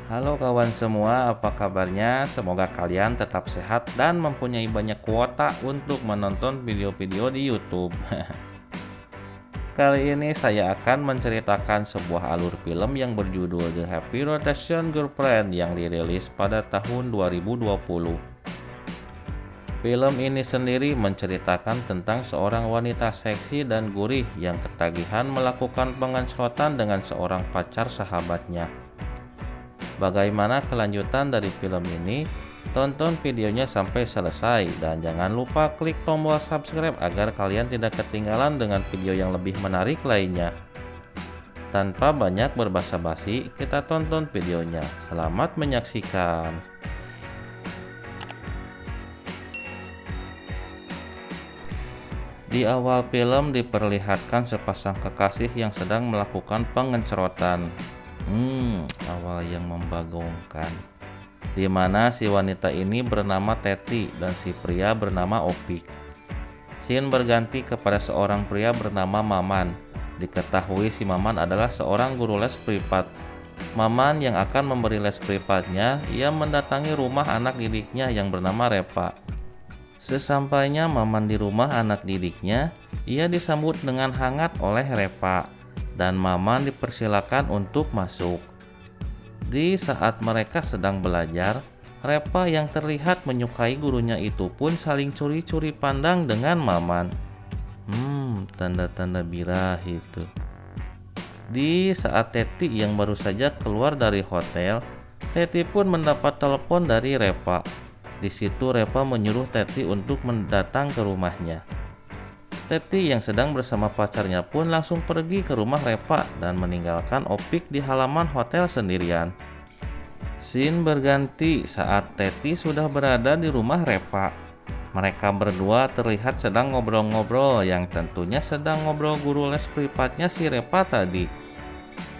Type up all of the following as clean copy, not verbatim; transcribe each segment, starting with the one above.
Halo kawan semua, apa kabarnya? Semoga kalian tetap sehat dan mempunyai banyak kuota untuk menonton video-video di YouTube. Kali ini saya akan menceritakan sebuah alur film yang berjudul The Happy Rotation Girlfriend yang dirilis pada tahun 2020. Film ini sendiri menceritakan tentang seorang wanita seksi dan gurih yang ketagihan melakukan pengecotan dengan seorang pacar sahabatnya. Bagaimana kelanjutan dari film ini? Tonton videonya sampai selesai dan jangan lupa klik tombol subscribe agar kalian tidak ketinggalan dengan video yang lebih menarik lainnya. Tanpa banyak berbasa-basi, kita tonton videonya. Selamat menyaksikan. Di awal film diperlihatkan sepasang kekasih yang sedang melakukan pengencerotan. Awal yang membagongkan. Di mana si wanita ini bernama Teti dan si pria bernama Opik. Scene berganti kepada seorang pria bernama Maman. Diketahui si Maman adalah seorang guru les privat. Maman yang akan memberi les privatnya, ia mendatangi rumah anak didiknya yang bernama Repa. Sesampainya Maman di rumah anak didiknya, ia disambut dengan hangat oleh Repa, dan Maman dipersilakan untuk masuk. Di saat mereka sedang belajar, Repa yang terlihat menyukai gurunya itu pun saling curi-curi pandang dengan Maman. Tanda-tanda birahi itu. Di saat Teti yang baru saja keluar dari hotel, Teti pun mendapat telepon dari Repa. Di situ Repa menyuruh Teti untuk mendatang ke rumahnya. Teti yang sedang bersama pacarnya pun langsung pergi ke rumah Repa dan meninggalkan Opik di halaman hotel sendirian. Scene berganti saat Teti sudah berada di rumah Repa. Mereka berdua terlihat sedang ngobrol-ngobrol yang tentunya sedang ngobrol guru les privatnya si Repa tadi.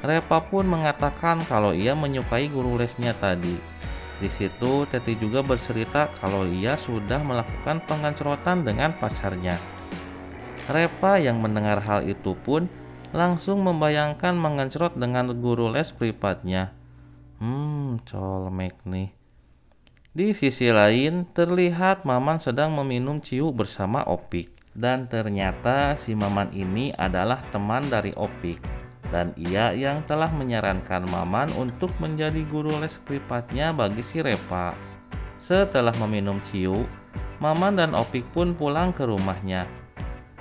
Repa pun mengatakan kalau ia menyukai guru lesnya tadi. Di situ Teti juga bercerita kalau ia sudah melakukan pengencerotan dengan pacarnya. Repa yang mendengar hal itu pun langsung membayangkan mengencerot dengan guru les privatnya. Colmek nih. Di sisi lain terlihat Maman sedang meminum ciu bersama Opik. Dan ternyata si Maman ini adalah teman dari Opik. Dan ia yang telah menyarankan Maman untuk menjadi guru les privatnya bagi si Repa. Setelah meminum ciu, Maman dan Opik pun pulang ke rumahnya.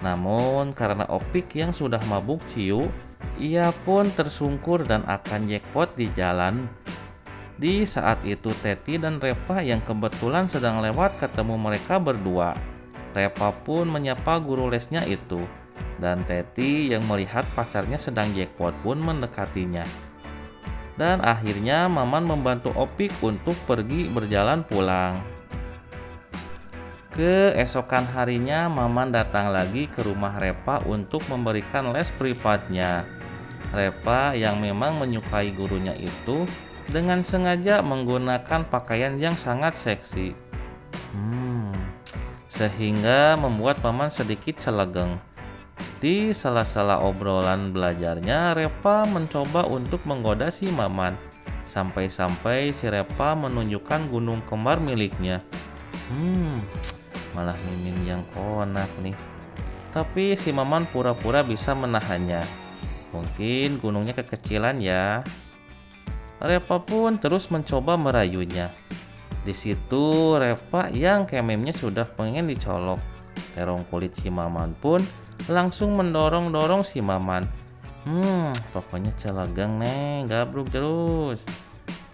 Namun karena Opik yang sudah mabuk ciu, ia pun tersungkur dan akan jackpot di jalan. Di saat itu Teti dan Repa yang kebetulan sedang lewat ketemu mereka berdua. Repa pun menyapa guru lesnya itu. Dan Teti yang melihat pacarnya sedang jackpot pun mendekatinya. Dan akhirnya Maman membantu Opik untuk pergi berjalan pulang. Keesokan harinya Maman datang lagi ke rumah Repa untuk memberikan les privatnya. Repa yang memang menyukai gurunya itu dengan sengaja menggunakan pakaian yang sangat seksi. Sehingga membuat Maman sedikit celegeng. Di sela-sela obrolan belajarnya, Repa mencoba untuk menggoda si Maman. Sampai-sampai si Repa menunjukkan gunung kembar miliknya. Malah Mimin yang konak nih. Tapi si Maman pura-pura bisa menahannya. Mungkin gunungnya kekecilan ya. Repa pun terus mencoba merayunya. Di situ Repa yang kememnya sudah pengen dicolok. Terong kulit si Maman pun langsung mendorong-dorong si Maman. Pokoknya celagang nih, gabruk terus.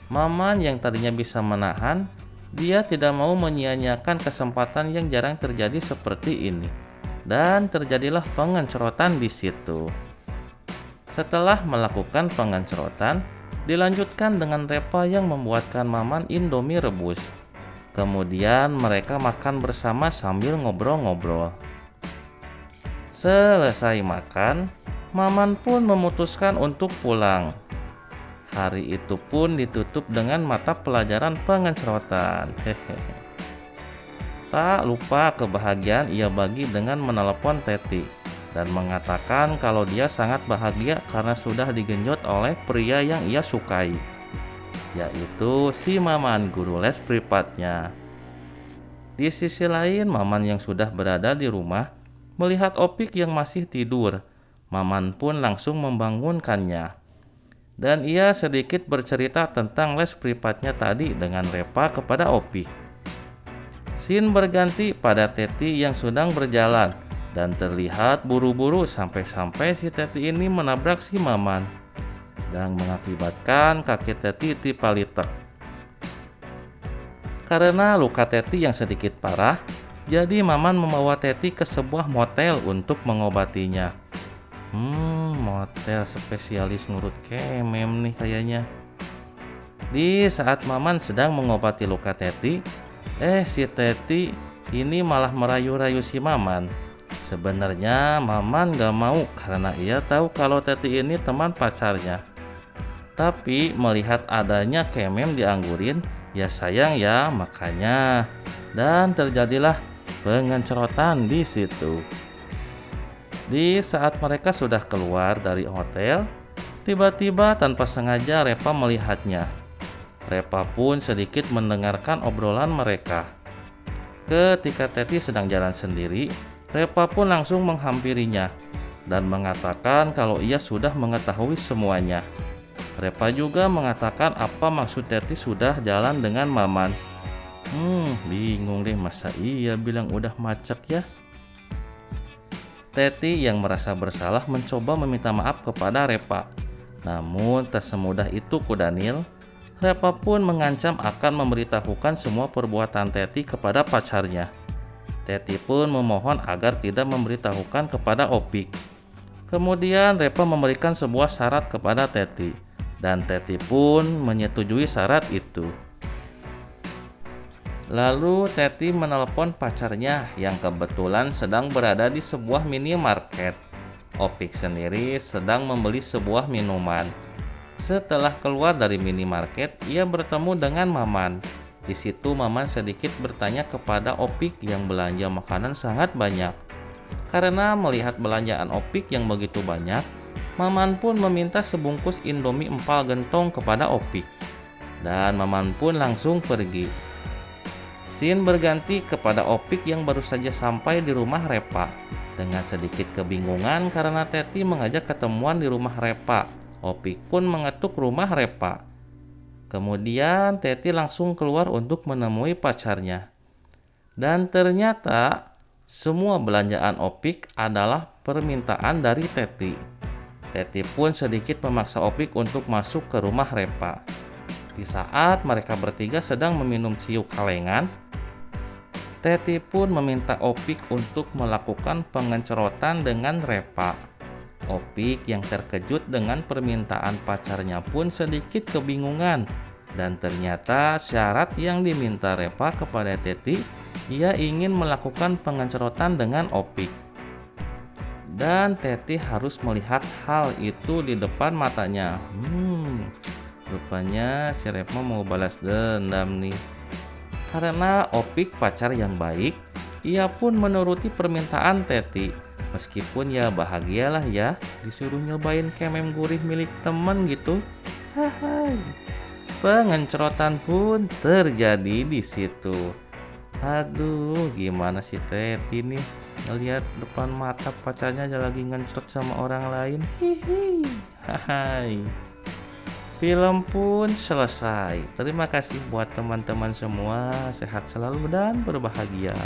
Maman yang tadinya bisa menahan, dia tidak mau menyia-nyiakan kesempatan yang jarang terjadi seperti ini. Dan terjadilah pengencerotan di situ. Setelah melakukan pengencerotan, dilanjutkan dengan Repa yang membuatkan Maman Indomie rebus. Kemudian mereka makan bersama sambil ngobrol-ngobrol. Selesai makan, Maman pun memutuskan untuk pulang. Hari itu pun ditutup dengan mata pelajaran pengencerotan. Tak lupa kebahagiaan ia bagi dengan menelepon Teti dan mengatakan kalau dia sangat bahagia karena sudah digenjot oleh pria yang ia sukai. yaitu si Maman guru les privatnya. Di sisi lain, Maman yang sudah berada di rumah melihat Opik yang masih tidur. Maman pun langsung membangunkannya. Dan ia sedikit bercerita tentang les privatnya tadi dengan Repa kepada Opik. Scene berganti pada Teti yang sedang berjalan dan terlihat buru-buru sampai-sampai si Teti ini menabrak si Maman dan mengakibatkan kaki Teti tipalitek. Karena luka Teti yang sedikit parah, jadi Maman membawa Teti ke sebuah motel untuk mengobatinya. Motel spesialis ngurut kemem nih kayaknya. Di saat Maman sedang mengobati luka Teti, si Teti ini malah merayu-rayu si Maman. Sebenarnya Maman gak mau karena ia tahu kalau Teti ini teman pacarnya. Tapi melihat adanya kemem dianggurin, ya sayang ya makanya. Dan terjadilah pengencerotan di situ. Di saat mereka sudah keluar dari hotel, tiba-tiba tanpa sengaja Repa melihatnya. Repa pun sedikit mendengarkan obrolan mereka. Ketika Teti sedang jalan sendiri, Repa pun langsung menghampirinya dan mengatakan kalau ia sudah mengetahui semuanya. Repa juga mengatakan apa maksud Teti sudah jalan dengan Maman. Bingung deh, masa iya bilang udah macet ya? Teti yang merasa bersalah mencoba meminta maaf kepada Repa. Namun tak semudah itu Kudanil. Repa pun mengancam akan memberitahukan semua perbuatan Teti kepada pacarnya. Teti pun memohon agar tidak memberitahukan kepada Opik. Kemudian Repa memberikan sebuah syarat kepada Teti, dan Teti pun menyetujui syarat itu. Lalu Teti menelpon pacarnya yang kebetulan sedang berada di sebuah minimarket. Opik sendiri sedang membeli sebuah minuman. Setelah keluar dari minimarket, ia bertemu dengan Maman. Di situ Maman sedikit bertanya kepada Opik yang belanja makanan sangat banyak. Karena melihat belanjaan Opik yang begitu banyak, Maman pun meminta sebungkus Indomie empal gentong kepada Opik. Dan Maman pun langsung pergi. Scene berganti kepada Opik yang baru saja sampai di rumah Repa. Dengan sedikit kebingungan karena Teti mengajak ketemuan di rumah Repa, Opik pun mengetuk rumah Repa. Kemudian Teti langsung keluar untuk menemui pacarnya. Dan ternyata semua belanjaan Opik adalah permintaan dari Teti. Teti pun sedikit memaksa Opik untuk masuk ke rumah Repa. Di saat mereka bertiga sedang meminum ciu kalengan, Teti pun meminta Opik untuk melakukan pengencerotan dengan Repa. Opik yang terkejut dengan permintaan pacarnya pun sedikit kebingungan. Dan ternyata syarat yang diminta Repa kepada Teti, ia ingin melakukan pengencerotan dengan Opik. Dan Teti harus melihat hal itu di depan matanya. Rupanya si Repa mau balas dendam nih. Karena Opik pacar yang baik, ia pun menuruti permintaan Teti. Meskipun ya bahagialah ya, disuruh nyobain kemem gurih milik teman gitu. Pengencerotan pun terjadi di situ. Aduh, gimana sih Teti nih ngelihat depan mata pacarnya lagi ngencrot sama orang lain. Film pun selesai. Terima kasih buat teman-teman semua. Sehat selalu dan berbahagia.